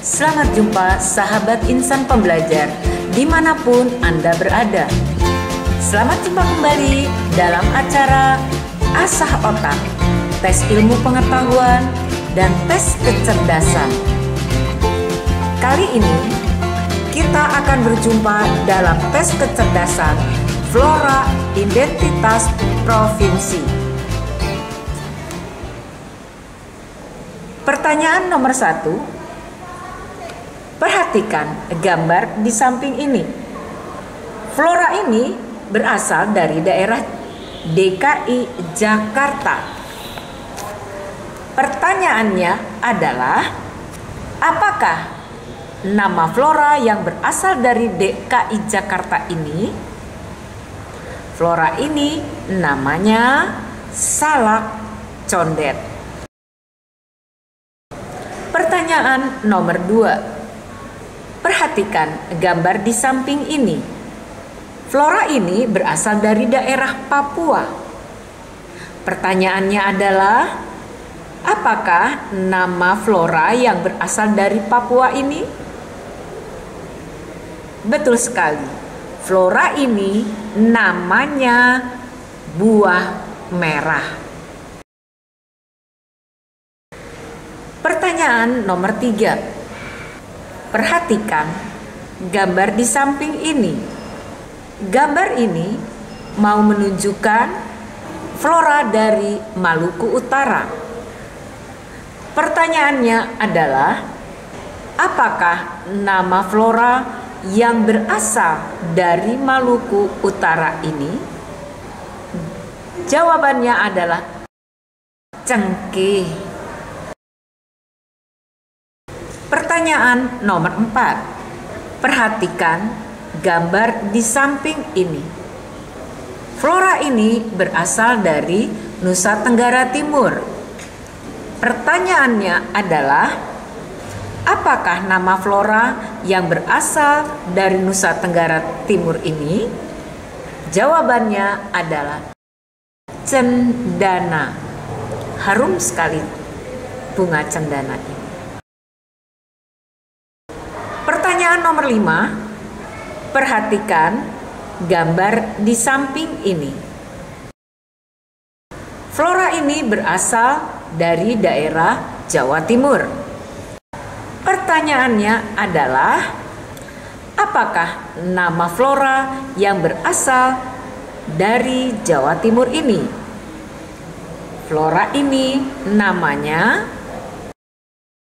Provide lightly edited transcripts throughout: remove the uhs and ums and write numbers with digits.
Selamat jumpa sahabat insan pembelajar dimanapun Anda berada. Selamat jumpa kembali dalam acara Asah Otak, tes ilmu pengetahuan dan tes kecerdasan. Kali ini kita akan berjumpa dalam tes kecerdasan Flora Identitas Provinsi. Pertanyaan nomor 1. Perhatikan gambar di samping ini. Flora ini berasal dari daerah DKI Jakarta. Pertanyaannya adalah, apakah nama flora yang berasal dari DKI Jakarta ini? Flora ini namanya salak condet. Pertanyaan nomor 2. Perhatikan gambar di samping ini. Flora ini berasal dari daerah Papua. Pertanyaannya adalah, apakah nama flora yang berasal dari Papua ini? Betul sekali. Flora ini namanya buah merah. Pertanyaan nomor 3. Perhatikan gambar di samping ini. Gambar ini mau menunjukkan flora dari Maluku Utara. Pertanyaannya adalah, apakah nama flora yang berasal dari Maluku Utara ini? Jawabannya adalah cengkeh. Pertanyaan nomor 4. Perhatikan gambar di samping ini. Flora ini berasal dari Nusa Tenggara Timur. Pertanyaannya adalah, apakah nama flora yang berasal dari Nusa Tenggara Timur ini? Jawabannya adalah cendana. Harum sekali bunga cendana ini. Pertanyaan nomor 5. Perhatikan gambar di samping ini. Flora ini berasal dari daerah Jawa Timur. Pertanyaannya adalah, apakah nama flora yang berasal dari Jawa Timur ini? Flora ini namanya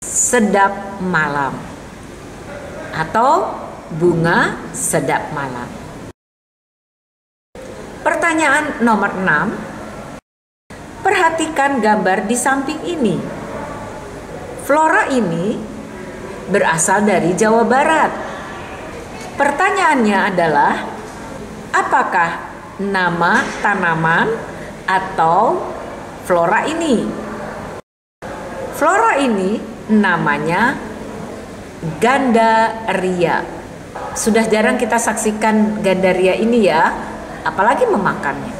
sedap malam atau bunga sedap malam. Pertanyaan nomor 6. Perhatikan gambar di samping ini. Flora ini berasal dari Jawa Barat. Pertanyaannya adalah, apakah nama tanaman atau flora ini? Flora ini namanya gandaria. Sudah jarang kita saksikan gandaria ini ya, apalagi memakannya.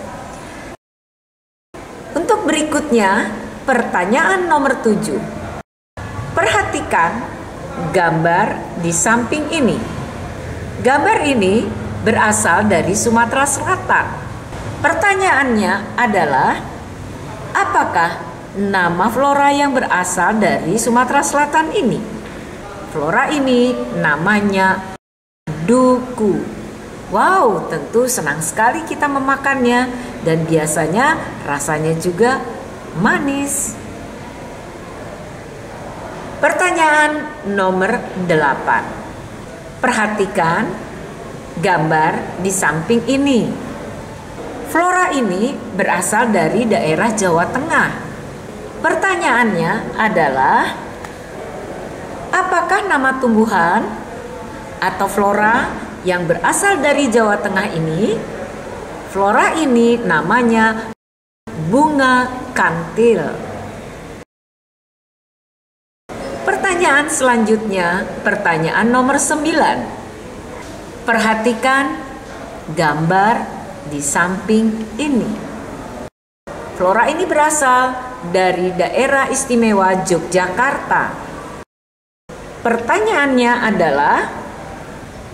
Untuk berikutnya, pertanyaan nomor 7. Perhatikan gambar di samping ini. Gambar ini berasal dari Sumatera Selatan. Pertanyaannya adalah, apakah nama flora yang berasal dari Sumatera Selatan ini? Flora ini namanya duku. Wow, tentu senang sekali kita memakannya dan biasanya rasanya juga manis. Pertanyaan nomor 8. Perhatikan gambar di samping ini. Flora ini berasal dari daerah Jawa Tengah. Pertanyaannya adalah, apakah nama tumbuhan atau flora yang berasal dari Jawa Tengah ini? Flora ini namanya bunga kantil. Pertanyaan selanjutnya, pertanyaan nomor 9. Perhatikan gambar di samping ini. Flora ini berasal dari daerah istimewa Yogyakarta. Pertanyaannya adalah,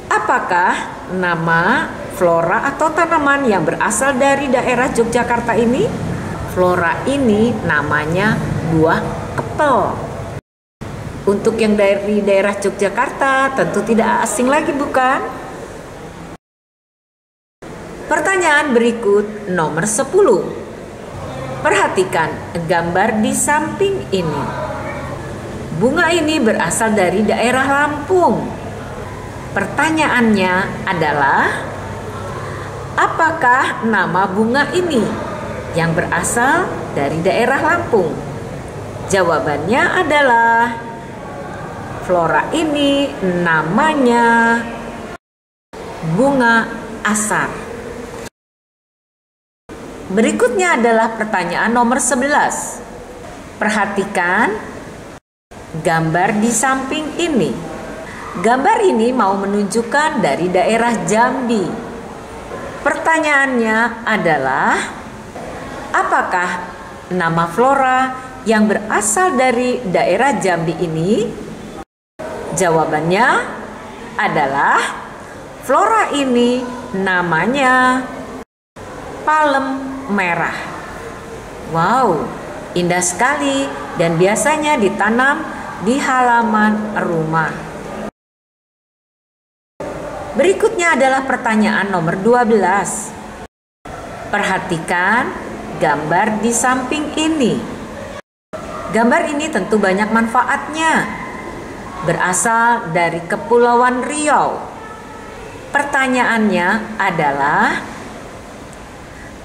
apakah nama flora atau tanaman yang berasal dari daerah Yogyakarta ini? Flora ini namanya buah kepel. Untuk yang dari daerah Yogyakarta tentu tidak asing lagi, bukan? Pertanyaan berikut nomor 10. Perhatikan gambar di samping ini. Bunga ini berasal dari daerah Lampung. Pertanyaannya adalah, apakah nama bunga ini yang berasal dari daerah Lampung? Jawabannya adalah, flora ini namanya bunga asar. Berikutnya adalah pertanyaan nomor 11. Perhatikan gambar di samping ini. Gambar ini mau menunjukkan dari daerah Jambi. Pertanyaannya adalah, apakah nama flora yang berasal dari daerah Jambi ini? Jawabannya adalah, flora ini namanya palem merah. Wow, indah sekali dan biasanya ditanam di halaman rumah. Berikutnya adalah pertanyaan nomor 12. Perhatikan gambar di samping ini. Gambar ini tentu banyak manfaatnya. Berasal dari Kepulauan Riau. Pertanyaannya adalah,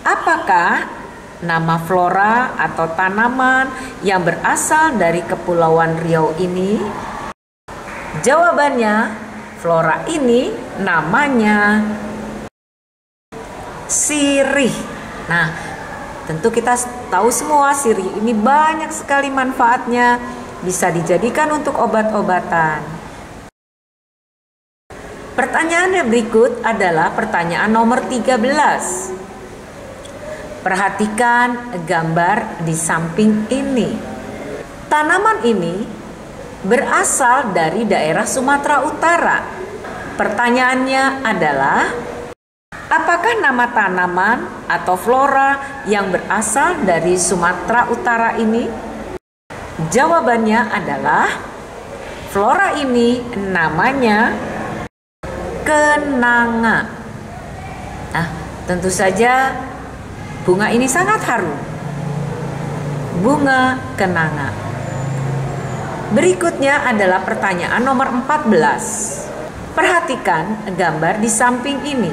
apakah nama flora atau tanaman yang berasal dari Kepulauan Riau ini? Jawabannya, flora ini namanya sirih. Nah, tentu kita tahu semua sirih ini banyak sekali manfaatnya, bisa dijadikan untuk obat-obatan. Pertanyaan berikut adalah pertanyaan nomor 13. Perhatikan gambar di samping ini. Tanaman ini berasal dari daerah Sumatera Utara. Pertanyaannya adalah, apakah nama tanaman atau flora yang berasal dari Sumatera Utara ini? Jawabannya adalah, flora ini namanya kenanga. Nah, tentu saja bunga ini sangat harum. Bunga kenanga. Berikutnya adalah pertanyaan nomor 14. Perhatikan gambar di samping ini.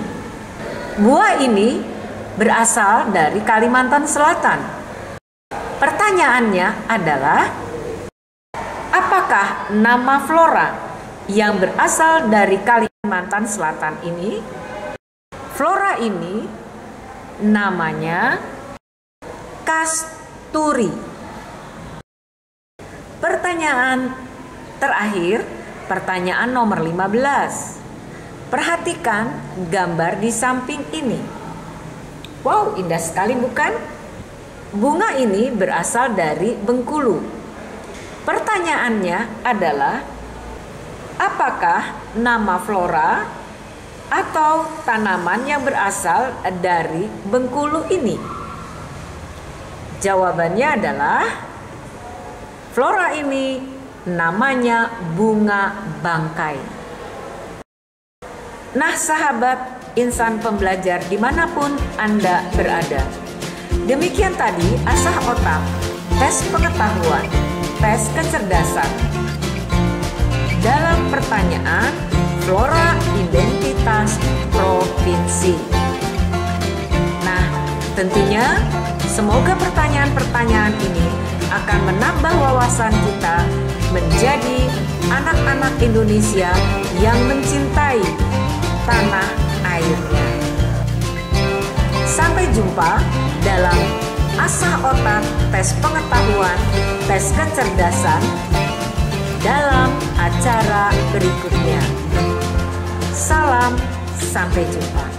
Buah ini berasal dari Kalimantan Selatan. Pertanyaannya adalah, apakah nama flora yang berasal dari Kalimantan Selatan ini? Flora ini namanya kasturi. Pertanyaan terakhir, pertanyaan nomor 15. Perhatikan gambar di samping ini. Wow, indah sekali bukan? Bunga ini berasal dari Bengkulu. Pertanyaannya adalah, apakah nama flora atau tanaman yang berasal dari Bengkulu ini? Jawabannya adalah, flora ini namanya bunga bangkai. Nah sahabat insan pembelajar dimanapun Anda berada, demikian tadi asah otak, tes pengetahuan, tes kecerdasan. Dalam pertanyaan flora identitas provinsi. Nah tentunya semoga pertanyaan-pertanyaan ini akan menambah wawasan kita menjadi anak-anak Indonesia yang mencintai tanah airnya. Sampai jumpa dalam asah otak, tes pengetahuan, tes kecerdasan dalam acara berikutnya. Salam, sampai jumpa.